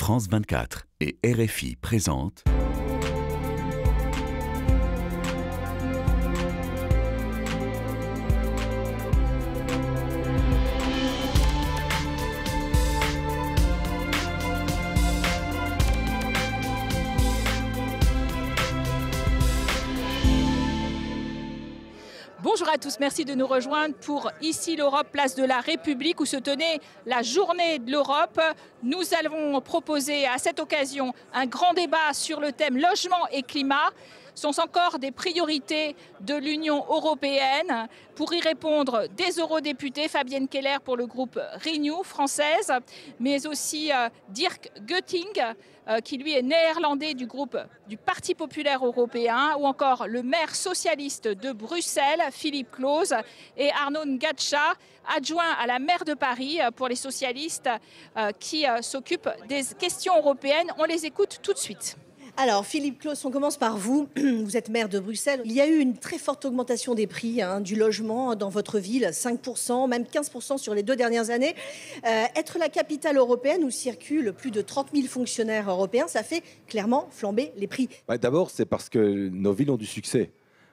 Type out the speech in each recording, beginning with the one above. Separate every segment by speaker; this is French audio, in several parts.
Speaker 1: France 24 et RFI présentent
Speaker 2: Bonjour à tous, merci de nous rejoindre pour Ici l'Europe, place de la République où se tenait la journée de l'Europe. Nous allons proposer à cette occasion un grand débat sur le thème logement et climat. Sont encore des priorités de l'Union européenne. Pour y répondre, des eurodéputés, Fabienne Keller pour le groupe Renew française, mais aussi Dirk Goetting, qui lui est néerlandais du groupe du Parti populaire européen, ou encore le maire socialiste de Bruxelles, Philippe Claus, et Arnaud Ngatscha, adjoint à la maire de Paris pour les socialistes, qui s'occupe des questions européennes. On les écoute tout de suite.
Speaker 3: Alors, Philippe Claus, on commence par vous. Vous êtes maire de Bruxelles. Il y a eu une très forte augmentation des prix du logement dans votre ville, 5%, même 15% sur les 2 dernières années. Être la capitale européenne où circulent plus de 30 000 fonctionnaires européens, ça fait clairement flamber les prix.
Speaker 4: D'abord, c'est parce que nos villes ont du succès.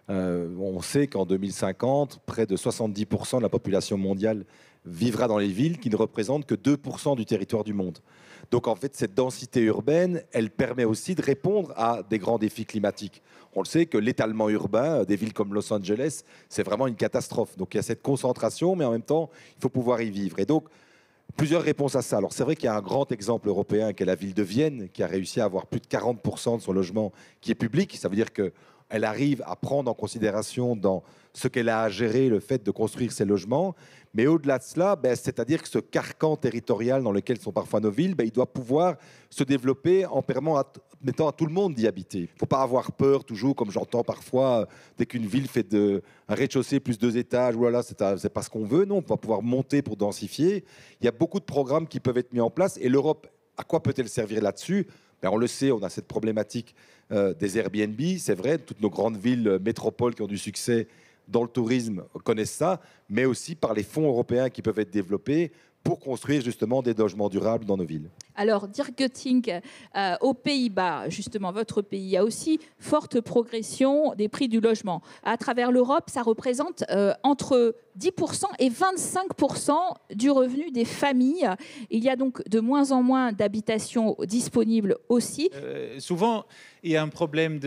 Speaker 4: On sait qu'en 2050, près de 70% de la population mondiale vivra dans les villes qui ne représentent que 2% du territoire du monde. Donc en fait, cette densité urbaine, elle permet aussi de répondre à des grands défis climatiques. On le sait que l'étalement urbain des villes comme Los Angeles, c'est vraiment une catastrophe. Donc il y a cette concentration, mais en même temps, il faut pouvoir y vivre. Et donc, plusieurs réponses à ça. Alors c'est vrai qu'il y a un grand exemple européen qui est la ville de Vienne, qui a réussi à avoir plus de 40% de son logement qui est public. Ça veut dire qu'elle arrive à prendre en considération dans ce qu'elle a à gérer le fait de construire ses logements. Mais au-delà de cela, c'est-à-dire que ce carcan territorial dans lequel sont parfois nos villes, il doit pouvoir se développer en permettant à tout le monde d'y habiter. Il ne faut pas avoir peur toujours, comme j'entends parfois, dès qu'une ville fait un rez-de-chaussée plus 2 étages, voilà, c'est pas ce qu'on veut. Non, on va pouvoir monter pour densifier. Il y a beaucoup de programmes qui peuvent être mis en place. Et l'Europe, à quoi peut-elle servir là-dessus ? On le sait, on a cette problématique des Airbnb. C'est vrai, toutes nos grandes villes métropoles qui ont du succès dans le tourisme connaissent ça, mais aussi par les fonds européens qui peuvent être développés pour construire justement des logements durables dans nos villes.
Speaker 2: Alors, Dirk Goetting, aux Pays-Bas, justement, votre pays, il y a aussi forte progression des prix du logement. À travers l'Europe, ça représente entre 10% et 25% du revenu des familles. Il y a donc de moins en moins d'habitations disponibles aussi.
Speaker 5: Souvent, il y a un problème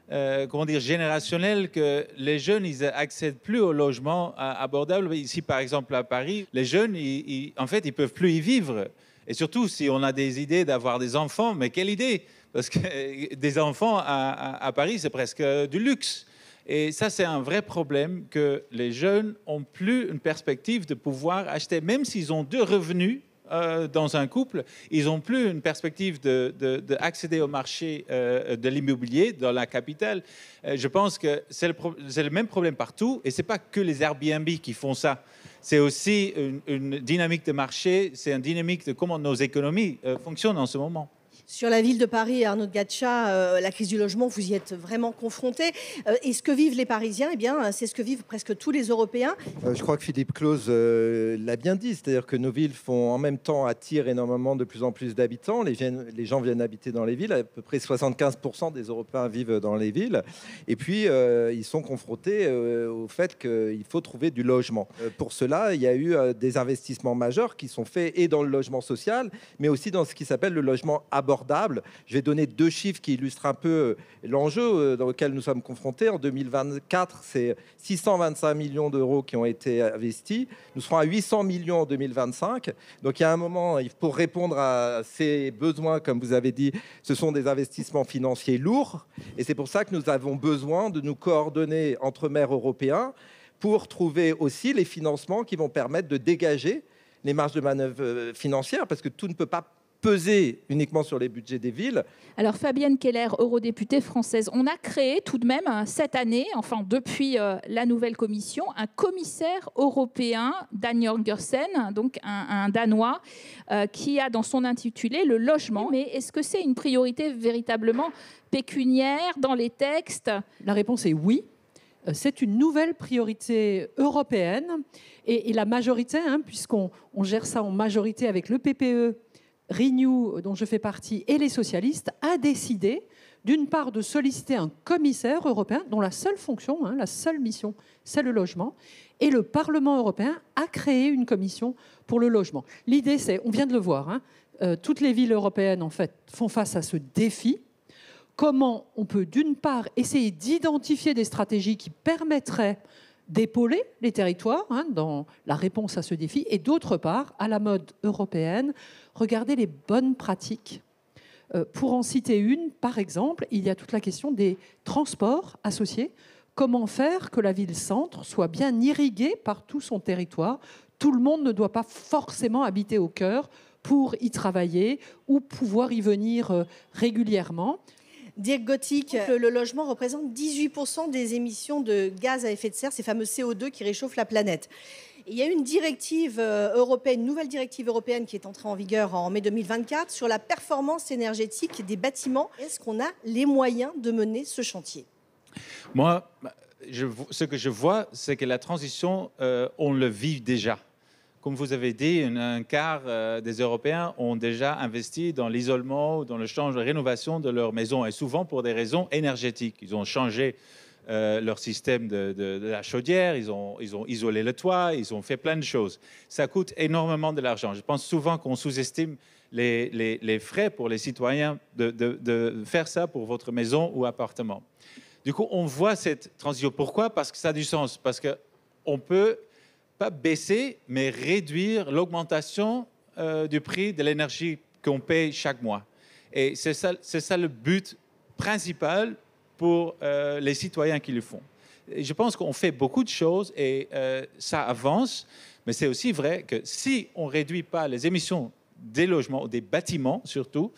Speaker 5: générationnel, que les jeunes, ils accèdent plus au logement abordable. Ici, par exemple, à Paris, les jeunes, en fait, ils peuvent plus y vivre. Et surtout, si on a des idées d'avoir des enfants, mais quelle idée ? Parce que des enfants à Paris, c'est presque du luxe. Et ça, c'est un vrai problème, que les jeunes n'ont plus une perspective de pouvoir acheter, même s'ils ont 2 revenus dans un couple, ils n'ont plus une perspective d'accéder au marché de l'immobilier dans la capitale. Je pense que c'est le même problème partout, et ce n'est pas que les Airbnb qui font ça. C'est aussi une dynamique de marché, c'est une dynamique de comment nos économies fonctionnent en ce moment.
Speaker 3: Sur la ville de Paris, Arnaud Ngatscha, la crise du logement, vous y êtes vraiment confronté. Et ce que vivent les Parisiens, c'est ce que vivent presque tous les Européens.
Speaker 6: Je crois que Philippe Claus l'a bien dit, c'est-à-dire que nos villes font en même temps attirent énormément de plus en plus d'habitants. Les gens viennent habiter dans les villes, à peu près 75% des Européens vivent dans les villes. Et puis, ils sont confrontés au fait qu'il faut trouver du logement. Pour cela, il y a eu des investissements majeurs qui sont faits et dans le logement social, mais aussi dans ce qui s'appelle le logement abordable. Je vais donner 2 chiffres qui illustrent un peu l'enjeu dans lequel nous sommes confrontés. En 2024, c'est 625 millions d'euros qui ont été investis. Nous serons à 800 millions en 2025. Donc il y a un moment, pour répondre à ces besoins, comme vous avez dit, ce sont des investissements financiers lourds. Et c'est pour ça que nous avons besoin de nous coordonner entre maires européens pour trouver aussi les financements qui vont permettre de dégager les marges de manœuvre financières, parce que tout ne peut pas peser uniquement sur les budgets des villes.
Speaker 2: Alors Fabienne Keller, eurodéputée française, on a créé tout de même cette année, enfin depuis la nouvelle commission, un commissaire européen, Dan Jorgensen, donc un Danois, qui a dans son intitulé le logement. Mais est-ce que c'est une priorité véritablement pécuniaire dans les textes ?
Speaker 7: La réponse est oui. C'est une nouvelle priorité européenne et la majorité, puisqu'on gère ça en majorité avec le PPE, Renew, dont je fais partie, et les socialistes, a décidé, d'une part, de solliciter un commissaire européen dont la seule fonction, la seule mission, c'est le logement. Et le Parlement européen a créé une commission pour le logement. L'idée, c'est, on vient de le voir, toutes les villes européennes, en fait, font face à ce défi. Comment on peut, d'une part, essayer d'identifier des stratégies qui permettraient d'épauler les territoires dans la réponse à ce défi, et d'autre part, à la mode européenne, regarder les bonnes pratiques. Pour en citer une, par exemple, il y a toute la question des transports associés. Comment faire que la ville-centre soit bien irriguée par tout son territoire? Tout le monde ne doit pas forcément habiter au cœur pour y travailler ou pouvoir y venir régulièrement.
Speaker 3: Dirk Gothic, le logement représente 18% des émissions de gaz à effet de serre, ces fameux CO2 qui réchauffent la planète. Il y a une directive européenne, une nouvelle directive européenne qui est entrée en vigueur en mai 2024 sur la performance énergétique des bâtiments. Est-ce qu'on a les moyens de mener ce chantier?
Speaker 5: Moi, ce que je vois, c'est que la transition, on le vit déjà. Comme vous avez dit, un quart des Européens ont déjà investi dans l'isolement ou dans le change de rénovation de leur maison, et souvent pour des raisons énergétiques. Ils ont changé leur système de la chaudière, ils ont isolé le toit, ils ont fait plein de choses. Ça coûte énormément de l'argent. Je pense souvent qu'on sous-estime les frais pour les citoyens de faire ça pour votre maison ou appartement. Du coup, on voit cette transition. Pourquoi? Parce que ça a du sens. Parce qu'on peut pas baisser, mais réduire l'augmentation du prix de l'énergie qu'on paye chaque mois. Et c'est ça le but principal pour les citoyens qui le font. Et je pense qu'on fait beaucoup de choses et ça avance, mais c'est aussi vrai que si on ne réduit pas les émissions des logements, des bâtiments surtout,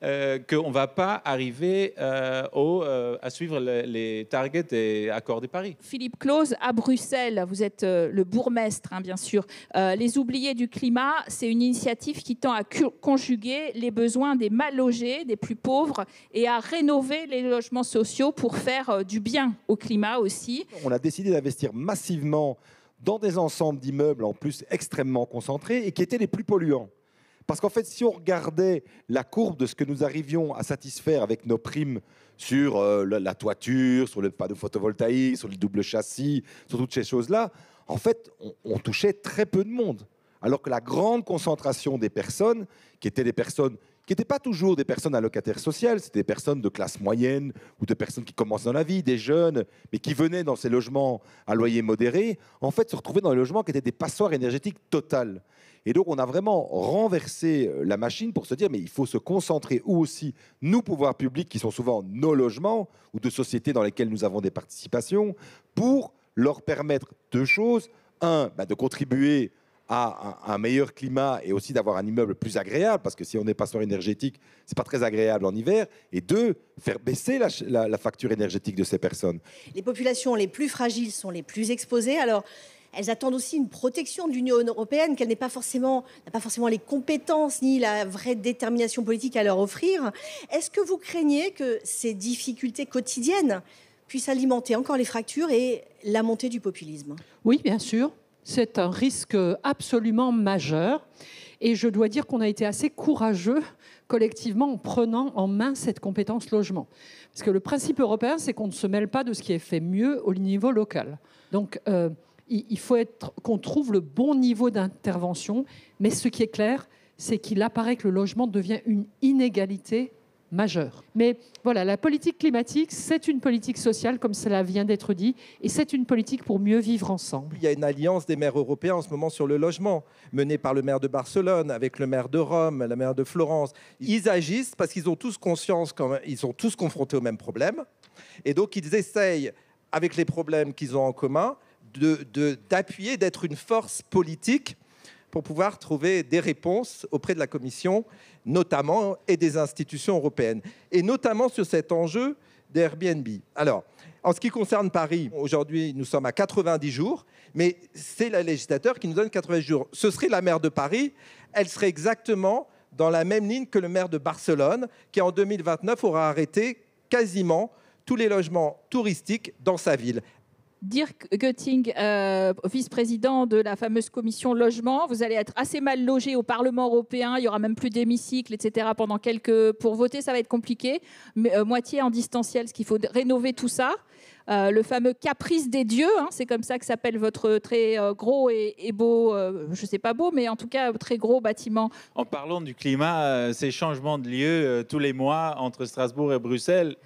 Speaker 5: qu'on ne va pas arriver à suivre les targets des accords de Paris.
Speaker 2: Philippe Claus, à Bruxelles, vous êtes le bourgmestre, bien sûr. Les oubliés du climat, c'est une initiative qui tend à conjuguer les besoins des mal logés, des plus pauvres, et à rénover les logements sociaux pour faire du bien au climat aussi.
Speaker 4: On a décidé d'investir massivement dans des ensembles d'immeubles en plus extrêmement concentrés et qui étaient les plus polluants. Parce qu'en fait, si on regardait la courbe de ce que nous arrivions à satisfaire avec nos primes sur la toiture, sur le panneau photovoltaïque, sur le double châssis, sur toutes ces choses-là, en fait, on touchait très peu de monde. Alors que la grande concentration des personnes, qui étaient des personnes qui n'étaient pas toujours des personnes allocataires sociales, c'était des personnes de classe moyenne ou de personnes qui commencent dans la vie, des jeunes, mais qui venaient dans ces logements à loyer modéré, en fait, se retrouvaient dans des logements qui étaient des passoires énergétiques totales. Et donc, on a vraiment renversé la machine pour se dire, mais il faut se concentrer, ou aussi, nous, pouvoirs publics, qui sont souvent nos logements, ou de sociétés dans lesquelles nous avons des participations, pour leur permettre deux choses. Un, de contribuer à un meilleur climat et aussi d'avoir un immeuble plus agréable, parce que si on est passoire énergétique, ce n'est pas très agréable en hiver. Et deux, faire baisser la facture énergétique de ces personnes.
Speaker 3: Les populations les plus fragiles sont les plus exposées. Alors, elles attendent aussi une protection de l'Union européenne qu'elle n'a pas forcément les compétences ni la vraie détermination politique à leur offrir. Est-ce que vous craignez que ces difficultés quotidiennes puissent alimenter encore les fractures et la montée du populisme?
Speaker 7: Oui, bien sûr. C'est un risque absolument majeur. Et je dois dire qu'on a été assez courageux collectivement en prenant en main cette compétence logement. Parce que le principe européen, c'est qu'on ne se mêle pas de ce qui est fait mieux au niveau local. Donc, il faut qu'on trouve le bon niveau d'intervention, mais ce qui est clair, c'est qu'il apparaît que le logement devient une inégalité majeure. Mais voilà, la politique climatique, c'est une politique sociale, comme cela vient d'être dit, et c'est une politique pour mieux vivre ensemble.
Speaker 6: Il y a une alliance des maires européens en ce moment sur le logement, menée par le maire de Barcelone, avec le maire de Rome, la maire de Florence. Ils agissent parce qu'ils ont tous conscience, ils sont tous confrontés aux mêmes problèmes, et donc ils essayent, avec les problèmes qu'ils ont en commun, d'appuyer, d'être une force politique pour pouvoir trouver des réponses auprès de la Commission, notamment, et des institutions européennes, et notamment sur cet enjeu d'Airbnb. Alors, en ce qui concerne Paris, aujourd'hui, nous sommes à 90 jours, mais c'est le législateur qui nous donne 90 jours. Ce serait la maire de Paris, elle serait exactement dans la même ligne que le maire de Barcelone, qui en 2029 aura arrêté quasiment tous les logements touristiques dans sa ville.
Speaker 2: Dirk Goetting, vice-président de la fameuse commission logement. Vous allez être assez mal logé au Parlement européen. Il y aura même plus d'hémicycle, etc. Pour voter, ça va être compliqué. Mais, moitié en distanciel, ce qu'il faut rénover tout ça. Le fameux caprice des dieux, hein, c'est comme ça que s'appelle votre très gros et beau, je ne sais pas beau, mais en tout cas très gros bâtiment.
Speaker 5: En parlant du climat, ces changements de lieu tous les mois entre Strasbourg et Bruxelles,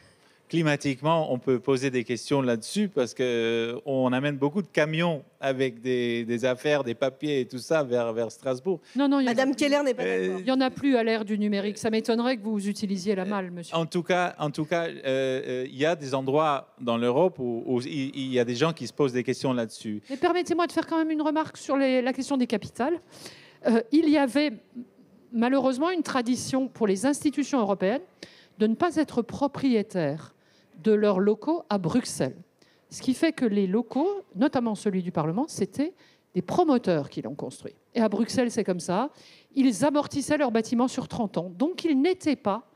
Speaker 5: climatiquement, on peut poser des questions là-dessus parce qu'on amène beaucoup de camions avec des affaires, des papiers et tout ça vers Strasbourg.
Speaker 7: Non,
Speaker 3: Madame Keller n'est pas d'accord.
Speaker 7: il n'y en a plus à l'ère du numérique. Ça m'étonnerait que vous utilisiez la malle, monsieur.
Speaker 5: En tout cas, il y a des endroits dans l'Europe où il y a des gens qui se posent des questions là-dessus.
Speaker 7: Mais permettez-moi de faire quand même une remarque sur la question des capitales. Il y avait malheureusement une tradition pour les institutions européennes de ne pas être propriétaires de leurs locaux à Bruxelles. Ce qui fait que les locaux, notamment celui du Parlement, c'était des promoteurs qui l'ont construit. Et à Bruxelles, c'est comme ça. Ils amortissaient leurs bâtiments sur 30 ans. Donc, ils n'étaient pas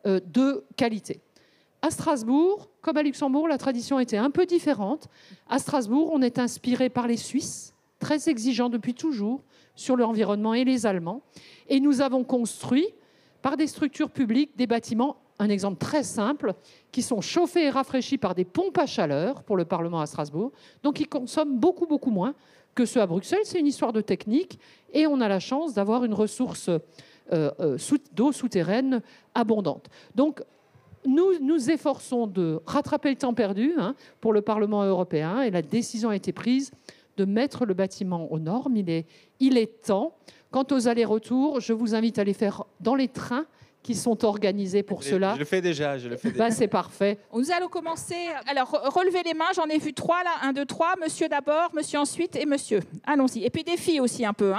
Speaker 7: de qualité. À Strasbourg, comme à Luxembourg, la tradition était un peu différente. À Strasbourg, on est inspiré par les Suisses, très exigeants depuis toujours sur l'environnement, et les Allemands. Et nous avons construit, par des structures publiques, des bâtiments, un exemple très simple, qui sont chauffés et rafraîchis par des pompes à chaleur pour le Parlement à Strasbourg. Donc, ils consomment beaucoup, beaucoup moins que ceux à Bruxelles. C'est une histoire de technique. Et on a la chance d'avoir une ressource d'eau souterraine abondante. Donc, nous efforçons de rattraper le temps perdu pour le Parlement européen. Et la décision a été prise de mettre le bâtiment aux normes. Il est temps. Quant aux allers-retours, je vous invite à les faire dans les trains qui sont organisés pour cela.
Speaker 5: Je le fais déjà.
Speaker 7: C'est parfait.
Speaker 2: Nous allons commencer. Alors, relevez les mains. J'en ai vu 3 là. 1, 2, 3. Monsieur d'abord, monsieur ensuite et monsieur. Allons-y. Et puis des filles aussi un peu.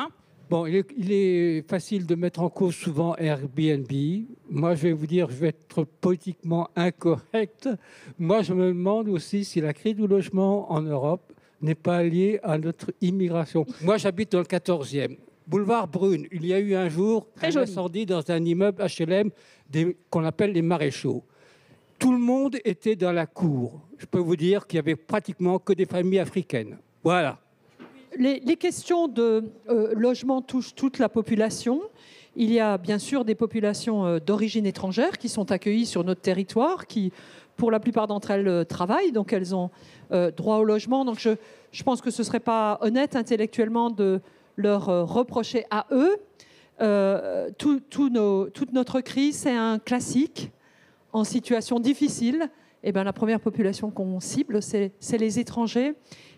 Speaker 8: Bon, il est facile de mettre en cause souvent Airbnb. Moi, je vais vous dire, je vais être politiquement incorrect. Moi, je me demande aussi si la crise du logement en Europe n'est pas liée à notre immigration. Moi, j'habite dans le 14e. Boulevard Brune, il y a eu un jour un incendie dans un immeuble HLM qu'on appelle les Maréchaux. Tout le monde était dans la cour. Je peux vous dire qu'il y avait pratiquement que des familles africaines. Voilà.
Speaker 7: Les questions de logement touchent toute la population. Il y a bien sûr des populations d'origine étrangère qui sont accueillies sur notre territoire, qui, pour la plupart d'entre elles, travaillent, donc elles ont droit au logement. Donc je pense que ce ne serait pas honnête intellectuellement de leur reprocher à eux. Toute notre crise, c'est un classique en situation difficile. Et bien, la première population qu'on cible, c'est les étrangers.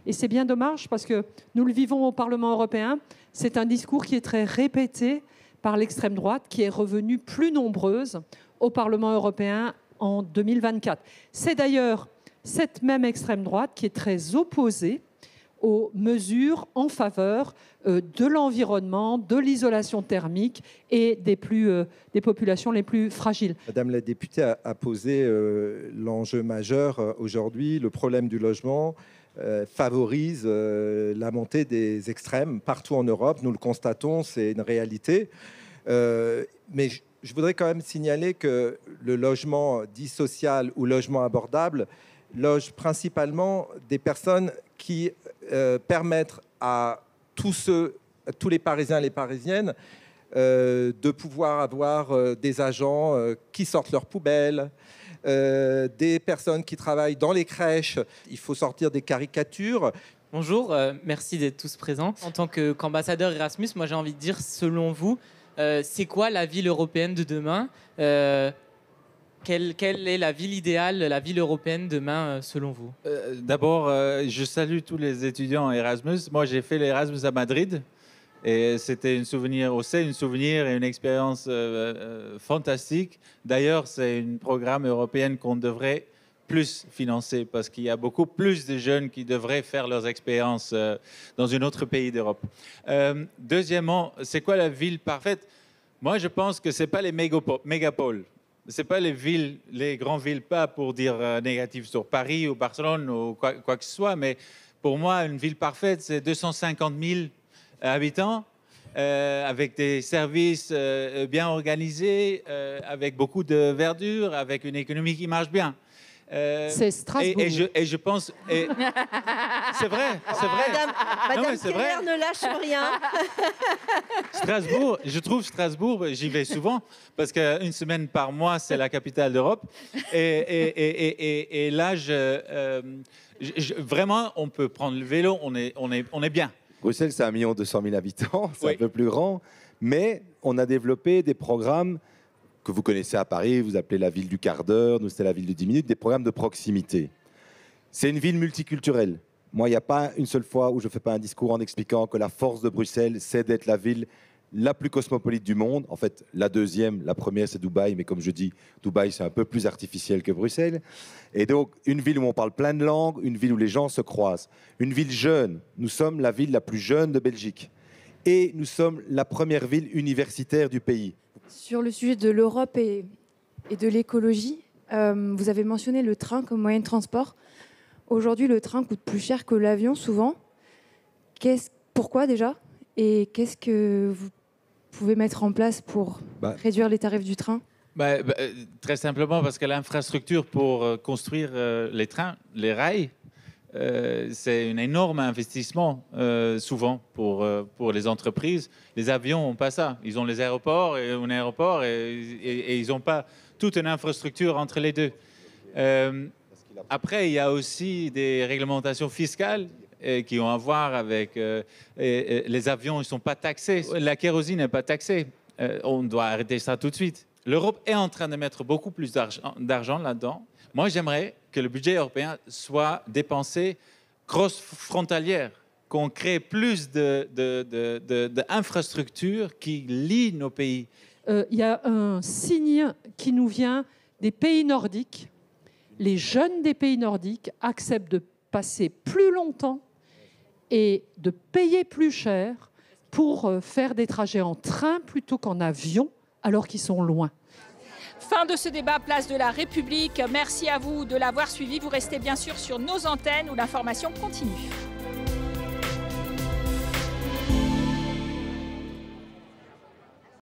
Speaker 7: Et c'est bien dommage parce que nous le vivons au Parlement européen. C'est un discours qui est très répété par l'extrême droite, qui est revenue plus nombreuse au Parlement européen en 2024. C'est d'ailleurs cette même extrême droite qui est très opposée aux mesures en faveur de l'environnement, de l'isolation thermique et des populations les plus fragiles.
Speaker 6: Madame la députée a posé l'enjeu majeur aujourd'hui. Le problème du logement favorise la montée des extrêmes partout en Europe. Nous le constatons, c'est une réalité. Mais je voudrais quand même signaler que le logement dit social ou logement abordable loge principalement des personnes qui permettent à tous les Parisiens et les Parisiennes de pouvoir avoir des agents qui sortent leurs poubelles, des personnes qui travaillent dans les crèches. Il faut sortir des caricatures.
Speaker 9: Bonjour, merci d'être tous présents. En tant qu'ambassadeur Erasmus, moi j'ai envie de dire, selon vous, c'est quoi la ville européenne de demain ? Quelle est la ville idéale, la ville européenne demain, selon vous ?
Speaker 5: D'abord, je salue tous les étudiants Erasmus. Moi, j'ai fait l'Erasmus à Madrid. Et c'était un souvenir et une expérience fantastique. D'ailleurs, c'est un programme européen qu'on devrait plus financer parce qu'il y a beaucoup plus de jeunes qui devraient faire leurs expériences dans un autre pays d'Europe. Deuxièmement, c'est quoi la ville parfaite ? Moi, je pense que ce n'est pas les mégapoles. Ce n'est pas les grandes villes, pas pour dire négatif sur Paris ou Barcelone ou quoi que ce soit, mais pour moi, une ville parfaite, c'est 250 000 habitants, avec des services bien organisés, avec beaucoup de verdure, avec une économie qui marche bien.
Speaker 7: C'est Strasbourg.
Speaker 5: Et je pense... c'est vrai, c'est vrai.
Speaker 3: Madame
Speaker 5: c'est
Speaker 3: Keller
Speaker 5: vrai.
Speaker 3: ne lâche rien.
Speaker 5: Strasbourg, je trouve Strasbourg, j'y vais souvent, parce qu'une semaine par mois, c'est la capitale d'Europe. Et là, vraiment, on peut prendre le vélo, on est bien.
Speaker 4: Bruxelles, c'est 1 200 000 habitants, c'est
Speaker 5: Oui.
Speaker 4: un peu plus grand, mais on a développé des programmes que vous connaissez à Paris, vous appelez la ville du quart d'heure, nous c'était la ville de 10 minutes, des programmes de proximité. C'est une ville multiculturelle. Moi, il n'y a pas une seule fois où je ne fais pas un discours en expliquant que la force de Bruxelles, c'est d'être la ville la plus cosmopolite du monde. En fait, la deuxième, la première, c'est Dubaï, mais comme je dis, Dubaï, c'est un peu plus artificiel que Bruxelles. Et donc, une ville où on parle plein de langues, une ville où les gens se croisent, une ville jeune. Nous sommes la ville la plus jeune de Belgique. Et nous sommes la première ville universitaire du pays.
Speaker 10: Sur le sujet de l'Europe et de l'écologie, vous avez mentionné le train comme moyen de transport. Aujourd'hui, le train coûte plus cher que l'avion, souvent. Pourquoi déjà? Et qu'est-ce que vous pouvez mettre en place pour réduire les tarifs du train?
Speaker 5: Très simplement parce que l'infrastructure pour construire les trains, les rails, c'est un énorme investissement, souvent, pour les entreprises. Les avions n'ont pas ça. Ils ont les aéroports et un aéroport et ils n'ont pas toute une infrastructure entre les deux. Après, il y a aussi des réglementations fiscales qui ont à voir avec les avions. Ils ne sont pas taxés. La kérosine n'est pas taxée. On doit arrêter ça tout de suite. L'Europe est en train de mettre beaucoup plus d'argent là-dedans. Moi, j'aimerais que le budget européen soit dépensé cross-frontalière, qu'on crée plus d'infrastructures qui lient nos pays.
Speaker 7: Il y a un signe qui nous vient des pays nordiques. Les jeunes des pays nordiques acceptent de passer plus longtemps et de payer plus cher pour faire des trajets en train plutôt qu'en avion, alors qu'ils sont loin.
Speaker 2: Fin de ce débat, place de la République. Merci à vous de l'avoir suivi. Vous restez bien sûr sur nos antennes où l'information continue.